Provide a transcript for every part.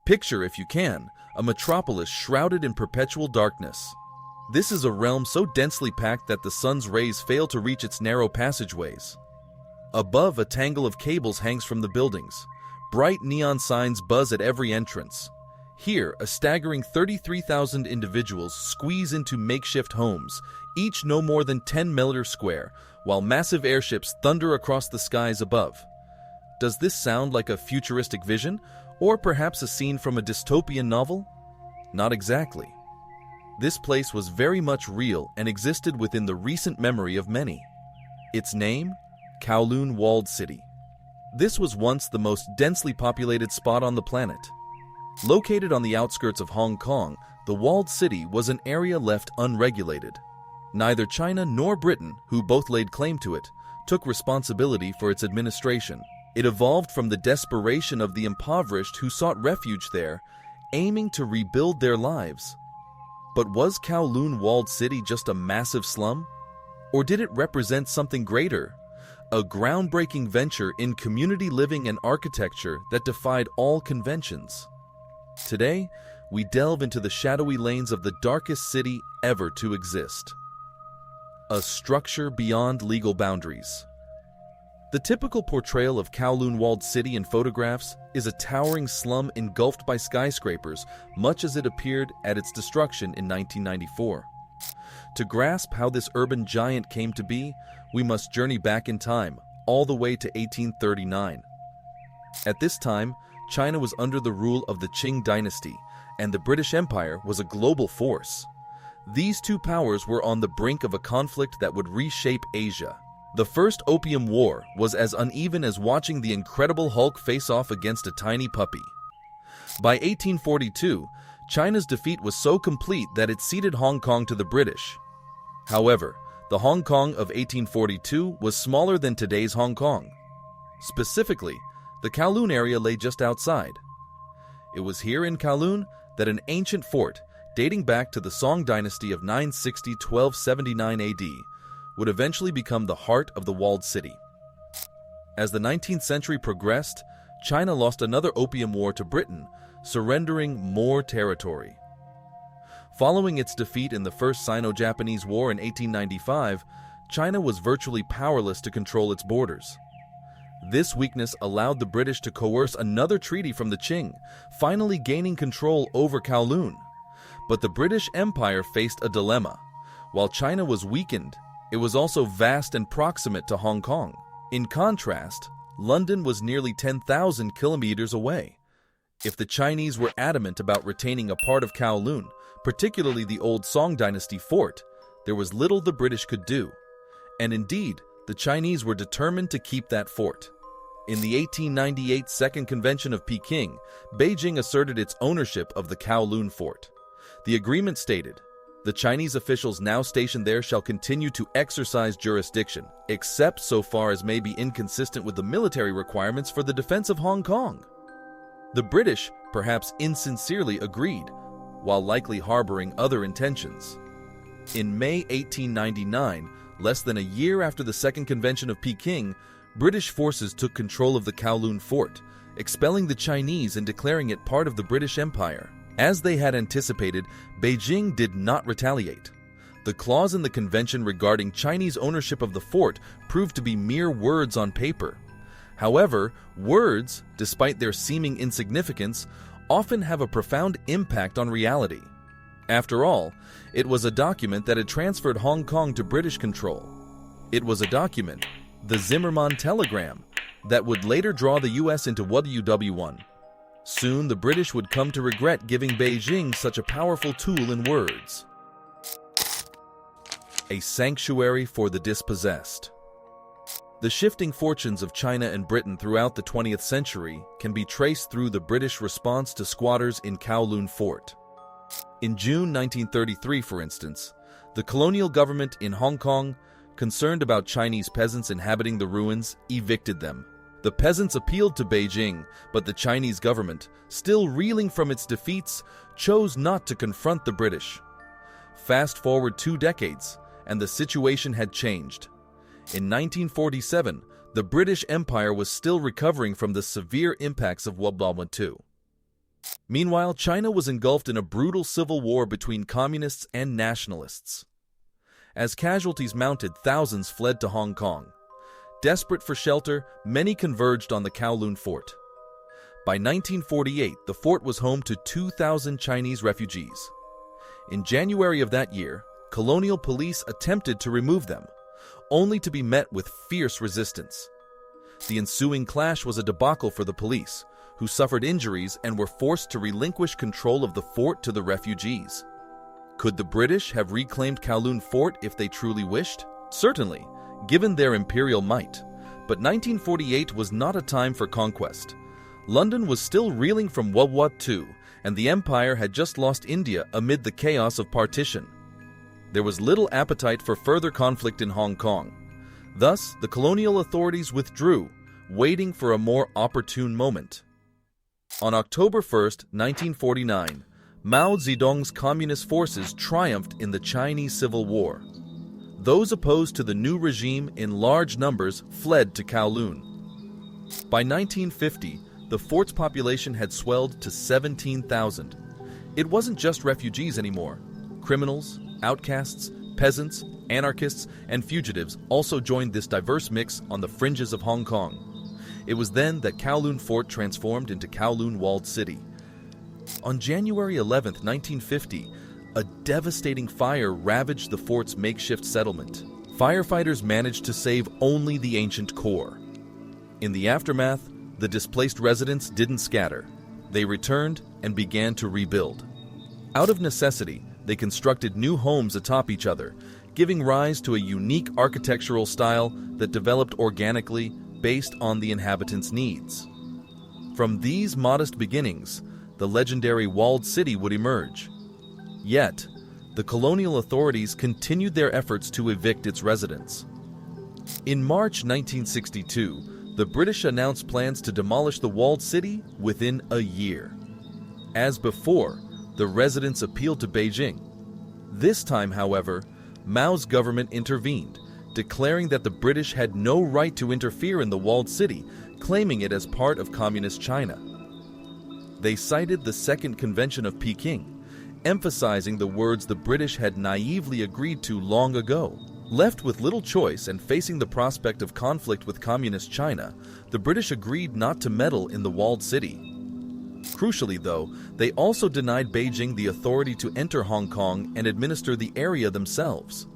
Picture, if you can, a metropolis shrouded in perpetual darkness. This is a realm so densely packed that the sun's rays fail to reach its narrow passageways. Above, a tangle of cables hangs from the buildings. Bright neon signs buzz at every entrance. Here, a staggering 33,000 individuals squeeze into makeshift homes, each no more than 10 meters square, while massive airships thunder across the skies above. Does this sound like a futuristic vision, or perhaps a scene from a dystopian novel? Not exactly. This place was very much real and existed within the recent memory of many. Its name? Kowloon Walled City. This was once the most densely populated spot on the planet. Located on the outskirts of Hong Kong, the walled city was an area left unregulated. Neither China nor Britain, who both laid claim to it, took responsibility for its administration. It evolved from the desperation of the impoverished who sought refuge there, aiming to rebuild their lives. But was Kowloon Walled City just a massive slum? Or did it represent something greater? A groundbreaking venture in community living and architecture that defied all conventions. Today, we delve into the shadowy lanes of the darkest city ever to exist. A structure beyond legal boundaries. The typical portrayal of Kowloon Walled City in photographs is a towering slum engulfed by skyscrapers, much as it appeared at its destruction in 1994. To grasp how this urban giant came to be, we must journey back in time, all the way to 1839. At this time, China was under the rule of the Qing dynasty, and the British Empire was a global force. These two powers were on the brink of a conflict that would reshape Asia. The First Opium War was as uneven as watching the Incredible Hulk face off against a tiny puppy. By 1842, China's defeat was so complete that it ceded Hong Kong to the British. However, the Hong Kong of 1842 was smaller than today's Hong Kong. Specifically, the Kowloon area lay just outside. It was here in Kowloon that an ancient fort, dating back to the Song dynasty of 960-1279 AD, would eventually become the heart of the walled city. As the 19th century progressed, China lost another opium war to Britain, surrendering more territory. Following its defeat in the First Sino-Japanese War in 1895, China was virtually powerless to control its borders. This weakness allowed the British to coerce another treaty from the Qing, finally gaining control over Kowloon. But the British Empire faced a dilemma. While China was weakened, it was also vast and proximate to Hong Kong. In contrast, London was nearly 10,000 kilometers away. If the Chinese were adamant about retaining a part of Kowloon, particularly the old Song dynasty fort, there was little the British could do. And indeed, the Chinese were determined to keep that fort. In the 1898 Second Convention of Peking, Beijing asserted its ownership of the Kowloon fort. The agreement stated, "The Chinese officials now stationed there shall continue to exercise jurisdiction, except so far as may be inconsistent with the military requirements for the defense of Hong Kong." The British, perhaps insincerely, agreed, while likely harboring other intentions. In May 1899, less than a year after the Second Convention of Peking, British forces took control of the Kowloon fort, expelling the Chinese and declaring it part of the British Empire. As they had anticipated, Beijing did not retaliate. The clause in the convention regarding Chinese ownership of the fort proved to be mere words on paper. However, words, despite their seeming insignificance, often have a profound impact on reality. After all, it was a document that had transferred Hong Kong to British control. It was a document, the Zimmermann Telegram, that would later draw the US into WW1. Soon, the British would come to regret giving Beijing such a powerful tool in words. A sanctuary for the dispossessed. The shifting fortunes of China and Britain throughout the 20th century can be traced through the British response to squatters in Kowloon Fort. In June 1933, for instance, the colonial government in Hong Kong, concerned about Chinese peasants inhabiting the ruins, evicted them. The peasants appealed to Beijing, but the Chinese government, still reeling from its defeats, chose not to confront the British. Fast forward 2 decades, and the situation had changed. In 1947, the British Empire was still recovering from the severe impacts of World War II. Meanwhile, China was engulfed in a brutal civil war between communists and nationalists. As casualties mounted, thousands fled to Hong Kong. Desperate for shelter, many converged on the Kowloon Fort. By 1948, the fort was home to 2,000 Chinese refugees. In January of that year, colonial police attempted to remove them, only to be met with fierce resistance. The ensuing clash was a debacle for the police, who suffered injuries and were forced to relinquish control of the fort to the refugees. Could the British have reclaimed Kowloon Fort if they truly wished? Certainly, given their imperial might. But 1948 was not a time for conquest. London was still reeling from World War II, and the Empire had just lost India amid the chaos of partition. There was little appetite for further conflict in Hong Kong. Thus, the colonial authorities withdrew, waiting for a more opportune moment. On October 1, 1949, Mao Zedong's communist forces triumphed in the Chinese Civil War. Those opposed to the new regime in large numbers fled to Kowloon. By 1950, the fort's population had swelled to 17,000. It wasn't just refugees anymore. Criminals, outcasts, peasants, anarchists, and fugitives also joined this diverse mix on the fringes of Hong Kong. It was then that Kowloon Fort transformed into Kowloon Walled City. On January 11, 1950, a devastating fire ravaged the fort's makeshift settlement. Firefighters managed to save only the ancient core. In the aftermath, the displaced residents didn't scatter. They returned and began to rebuild. Out of necessity, they constructed new homes atop each other, giving rise to a unique architectural style that developed organically based on the inhabitants' needs. From these modest beginnings, the legendary Walled City would emerge. Yet, the colonial authorities continued their efforts to evict its residents. In March 1962, the British announced plans to demolish the Walled City within a year. As before, the residents appealed to Beijing. This time, however, Mao's government intervened, declaring that the British had no right to interfere in the Walled City, claiming it as part of Communist China. They cited the Second Convention of Peking, emphasizing the words the British had naively agreed to long ago. Left with little choice and facing the prospect of conflict with Communist China, the British agreed not to meddle in the Walled City. Crucially, though, they also denied Beijing the authority to enter Hong Kong and administer the area themselves.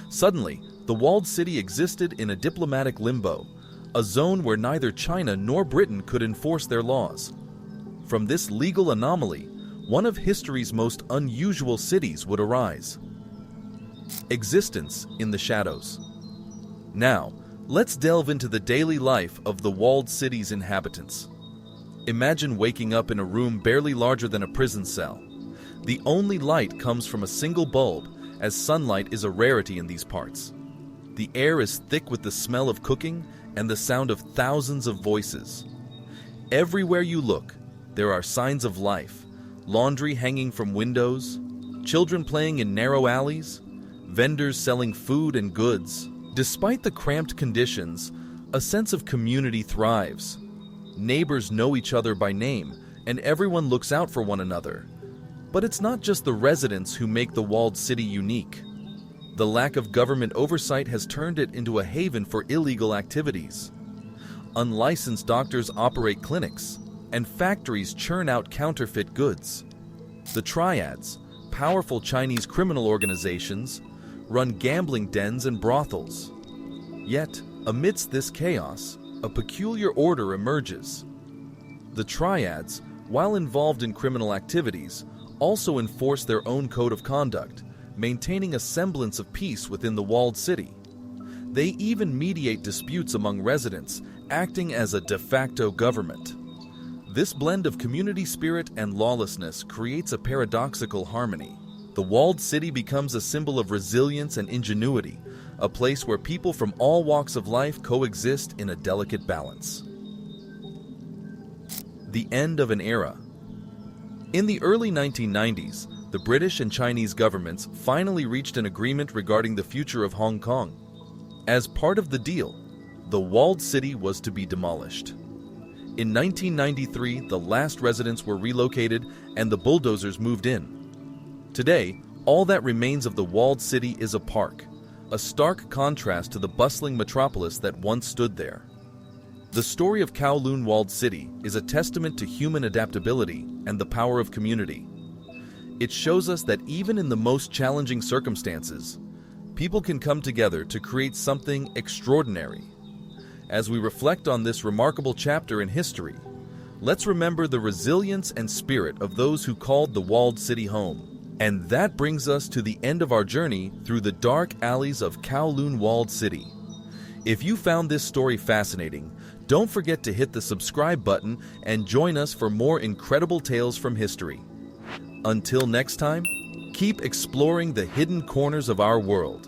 Suddenly, the Walled City existed in a diplomatic limbo, a zone where neither China nor Britain could enforce their laws. From this legal anomaly, one of history's most unusual cities would arise. Existence in the shadows. Now, let's delve into the daily life of the Walled City's inhabitants. Imagine waking up in a room barely larger than a prison cell. The only light comes from a single bulb, as sunlight is a rarity in these parts. The air is thick with the smell of cooking and the sound of thousands of voices. Everywhere you look, there are signs of life, laundry hanging from windows, children playing in narrow alleys, vendors selling food and goods. Despite the cramped conditions, a sense of community thrives. Neighbors know each other by name, and everyone looks out for one another. But it's not just the residents who make the Walled City unique. The lack of government oversight has turned it into a haven for illegal activities. Unlicensed doctors operate clinics, and factories churn out counterfeit goods. The triads, powerful Chinese criminal organizations, run gambling dens and brothels. Yet, amidst this chaos, a peculiar order emerges. The triads, while involved in criminal activities, also enforce their own code of conduct, maintaining a semblance of peace within the Walled City. They even mediate disputes among residents, acting as a de facto government. This blend of community spirit and lawlessness creates a paradoxical harmony. The Walled City becomes a symbol of resilience and ingenuity, a place where people from all walks of life coexist in a delicate balance. The end of an era. In the early 1990s, the British and Chinese governments finally reached an agreement regarding the future of Hong Kong. As part of the deal, the Walled City was to be demolished. In 1993, the last residents were relocated and the bulldozers moved in. Today, all that remains of the walled city is a park, a stark contrast to the bustling metropolis that once stood there. The story of Kowloon Walled City is a testament to human adaptability and the power of community. It shows us that even in the most challenging circumstances, people can come together to create something extraordinary. As we reflect on this remarkable chapter in history, let's remember the resilience and spirit of those who called the walled city home. And that brings us to the end of our journey through the dark alleys of Kowloon Walled City. If you found this story fascinating, don't forget to hit the subscribe button and join us for more incredible tales from history. Until next time, keep exploring the hidden corners of our world.